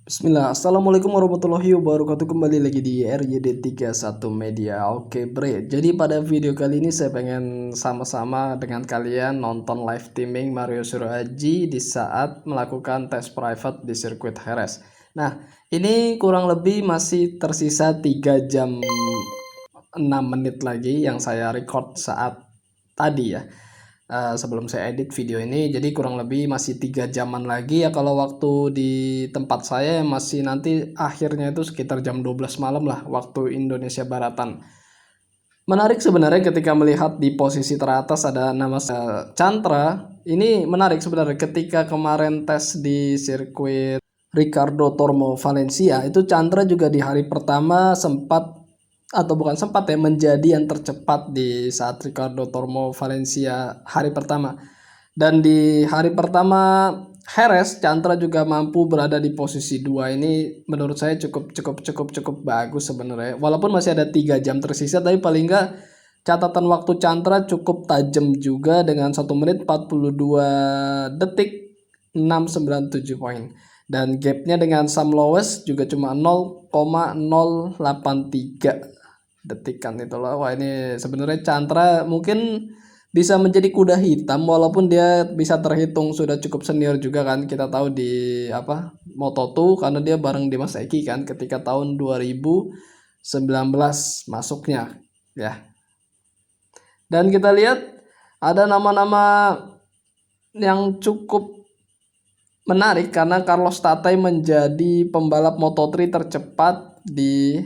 Bismillah, Assalamualaikum warahmatullahi wabarakatuh. Kembali lagi di RYD31 Media. Oke bre, jadi pada video kali ini saya pengen sama-sama dengan kalian nonton live teaming Mario Suryoaji di saat melakukan tes private di sirkuit Jerez. Nah, ini kurang lebih masih tersisa 3 jam 6 menit lagi yang saya record saat tadi ya. Sebelum saya edit video ini, jadi kurang lebih masih 3 jaman lagi ya kalau waktu di tempat saya masih nanti akhirnya itu sekitar jam 12 malam lah waktu Indonesia Baratan. Menarik sebenarnya ketika melihat di posisi teratas ada nama Chandra. Ini menarik sebenarnya ketika kemarin tes di sirkuit Ricardo Tormo Valencia itu Chandra juga di hari pertama sempat atau bukan sempat ya menjadi yang tercepat di saat Ricardo Tormo Valencia hari pertama. Dan di hari pertama Jerez, Chandra juga mampu berada di posisi 2. Ini menurut saya cukup bagus sebenarnya. Walaupun masih ada 3 jam tersisa, tapi paling enggak catatan waktu Chandra cukup tajam juga dengan 1 menit 42 detik 697 poin. Dan gapnya dengan Sam Lowes juga cuma 0,083 detikan itu loh. Wah ini sebenarnya Chandra mungkin bisa menjadi kuda hitam walaupun dia bisa terhitung sudah cukup senior juga kan. Kita tahu di Moto2 karena dia bareng di Mas Eki kan ketika tahun 2019 masuknya ya. Dan kita lihat ada nama-nama yang cukup menarik karena Carlos Tatai menjadi pembalap Moto3 tercepat di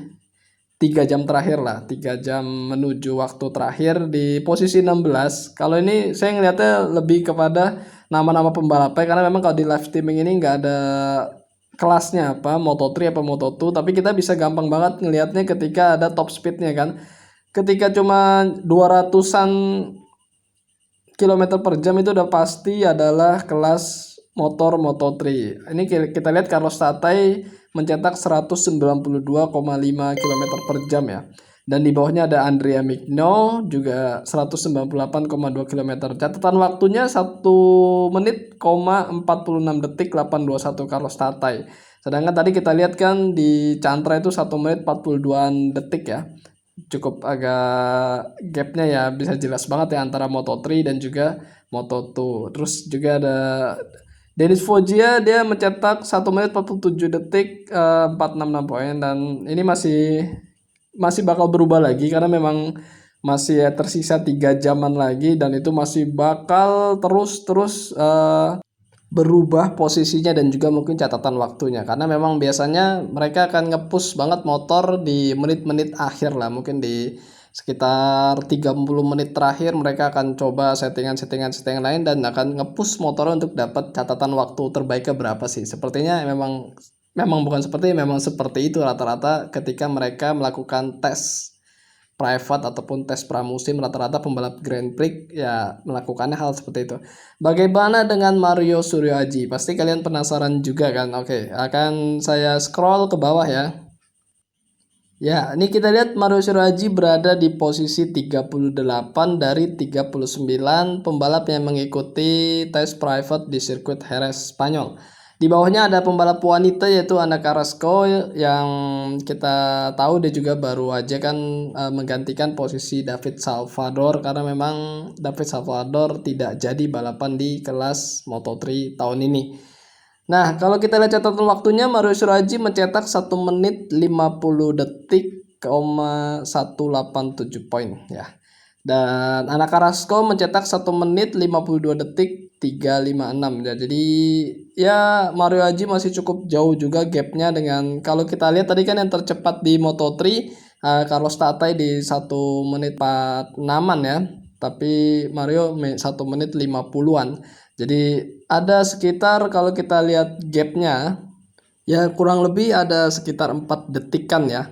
3 jam terakhir lah, 3 jam menuju waktu terakhir di posisi 16. Kalau ini saya ngelihatnya lebih kepada nama-nama pembalapnya karena memang kalau di live streaming ini nggak ada kelasnya apa Moto3 apa Moto2, tapi kita bisa gampang banget ngelihatnya ketika ada top speednya kan. Ketika cuma 200-an kilometer per jam itu udah pasti adalah kelas motor Moto3. Ini kita lihat Carlos Tatai mencetak 192,5 km per jam ya. Dan di bawahnya ada Andrea Migno juga 198,2 km. Catatan waktunya 1 menit, 46 detik 821 Carlos Tatai. Sedangkan tadi kita lihat kan di Chandra itu 1 menit 42 detik ya. Cukup agak gapnya ya bisa jelas banget ya antara Moto3 dan juga Moto2. Terus juga ada Denis Foggia, dia mencetak 1 menit 47 detik 466 poin. Dan ini masih bakal berubah lagi karena memang masih tersisa 3 jaman lagi dan itu masih bakal terus berubah posisinya dan juga mungkin catatan waktunya karena memang biasanya mereka akan ngepush banget motor di menit-menit akhir lah, mungkin di sekitar 30 menit terakhir mereka akan coba settingan lain dan akan ngepush motornya untuk dapat catatan waktu terbaiknya berapa sih. Sepertinya memang memang bukan seperti memang seperti itu rata-rata ketika mereka melakukan tes private ataupun tes pramusim, rata-rata pembalap Grand Prix ya melakukannya hal seperti itu. Bagaimana dengan Mario Suryoaji? Pasti kalian penasaran juga kan? Oke, akan saya scroll ke bawah ya. Ya, ini kita lihat Mario Suryoaji berada di posisi 38 dari 39 pembalap yang mengikuti tes private di sirkuit Jerez Spanyol. Di bawahnya ada pembalap wanita yaitu Ana Carrasco yang kita tahu dia juga baru aja kan menggantikan posisi David Salvador karena memang David Salvador tidak jadi balapan di kelas Moto3 tahun ini. Nah, kalau kita lihat catatan waktunya Mario Suryoaji mencetak 1 menit 50 detik, 187 poin ya. Dan Ana Carrasco mencetak 1 menit 52 detik 356 ya. Jadi ya Mario Haji masih cukup jauh juga gapnya dengan kalau kita lihat tadi kan yang tercepat di Moto3 Carlos Tatai di 1 menit 46-an ya. Tapi Mario 1 menit 50-an. Jadi ada sekitar kalau kita lihat gapnya ya kurang lebih ada sekitar 4 detikan ya.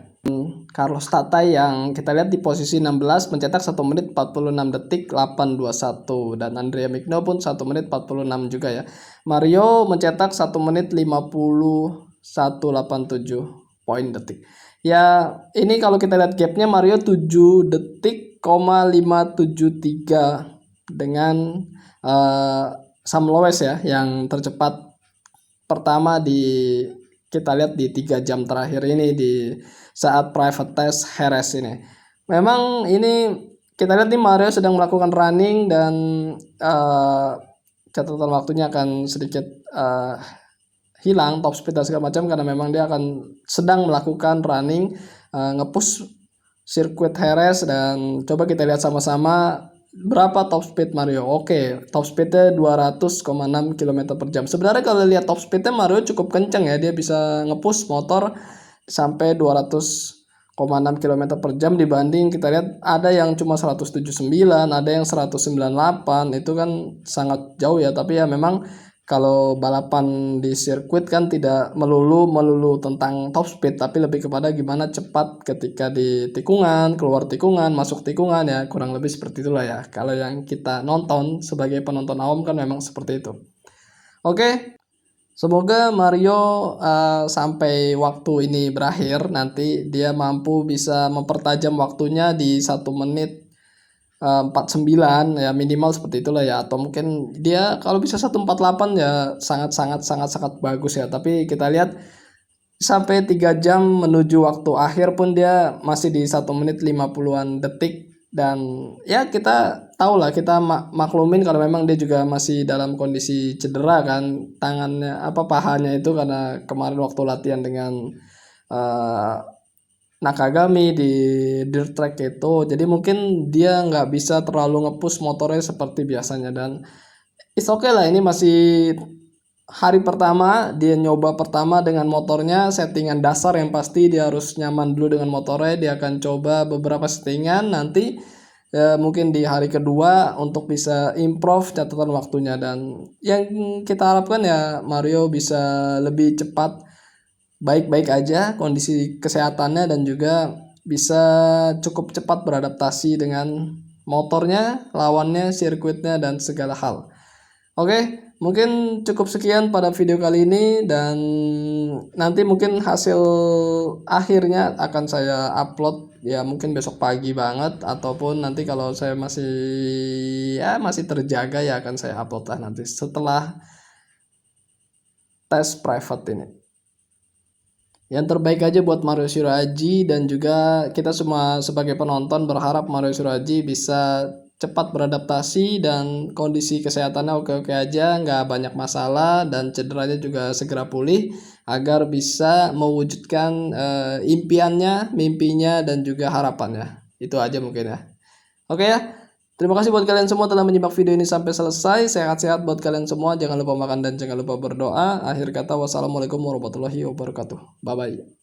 Carlos Tatai yang kita lihat di posisi 16 mencetak 1 menit 46 detik 821 dan Andrea Migno pun 1 menit 46 juga ya. Mario mencetak 1 menit 5187 poin detik. Ya, ini kalau kita lihat gapnya Mario 7 detik, 573 dengan Sam Lowes ya yang tercepat pertama di kita lihat di 3 jam terakhir ini di saat private test Heres ini. Memang ini kita lihat nih Mario sedang melakukan running dan catatan waktunya akan sedikit hilang top speed dan segala macam karena memang dia akan sedang melakukan running nge-push sirkuit Heres. Dan coba kita lihat sama-sama berapa top speed Mario. Oke, top speednya 200,6 km per jam. Sebenarnya kalau lihat top speednya Mario cukup kenceng ya, dia bisa nge-push motor sampai 200,6 km per jam, dibanding kita lihat ada yang cuma 179, ada yang 198, itu kan sangat jauh ya. Tapi ya memang kalau balapan di sirkuit kan tidak melulu tentang top speed, tapi lebih kepada gimana cepat ketika di tikungan, keluar tikungan, masuk tikungan, ya kurang lebih seperti itulah ya. Kalau yang kita nonton sebagai penonton awam kan memang seperti itu. Oke, semoga Mario sampai waktu ini berakhir nanti dia mampu bisa mempertajam waktunya di 1 menit 49 ya, minimal seperti itulah ya. Atau mungkin dia kalau bisa 1:48 ya sangat bagus ya. Tapi kita lihat sampai 3 jam menuju waktu akhir pun dia masih di 1 menit 50-an detik. Dan ya kita tahu lah, kita maklumin kalau memang dia juga masih dalam kondisi cedera kan, tangannya pahanya itu, karena kemarin waktu latihan dengan Nakagami di dirt track itu, jadi mungkin dia nggak bisa terlalu ngepush motornya seperti biasanya. Dan it's okay lah, ini masih hari pertama, dia nyoba pertama dengan motornya, settingan dasar yang pasti dia harus nyaman dulu dengan motornya. Dia akan coba beberapa settingan nanti mungkin di hari kedua untuk bisa improve catatan waktunya. Dan yang kita harapkan ya Mario bisa lebih cepat, baik-baik aja kondisi kesehatannya, dan juga bisa cukup cepat beradaptasi dengan motornya, lawannya, sirkuitnya, dan segala hal. Oke, mungkin cukup sekian pada video kali ini, dan nanti mungkin hasil akhirnya akan saya upload ya mungkin besok pagi banget, ataupun nanti kalau saya masih terjaga ya akan saya upload lah nanti setelah tes private ini. Yang terbaik aja buat Mario Shiraji, dan juga kita semua sebagai penonton berharap Mario Shiraji bisa cepat beradaptasi dan kondisi kesehatannya oke-oke aja, nggak banyak masalah, dan cederanya juga segera pulih agar bisa mewujudkan impiannya, mimpinya, dan juga harapannya. Itu aja mungkin ya. Oke ya. Terima kasih buat kalian semua telah menyimak video ini sampai selesai. Sehat-sehat buat kalian semua. Jangan lupa makan dan jangan lupa berdoa. Akhir kata, wassalamualaikum warahmatullahi wabarakatuh. Bye-bye.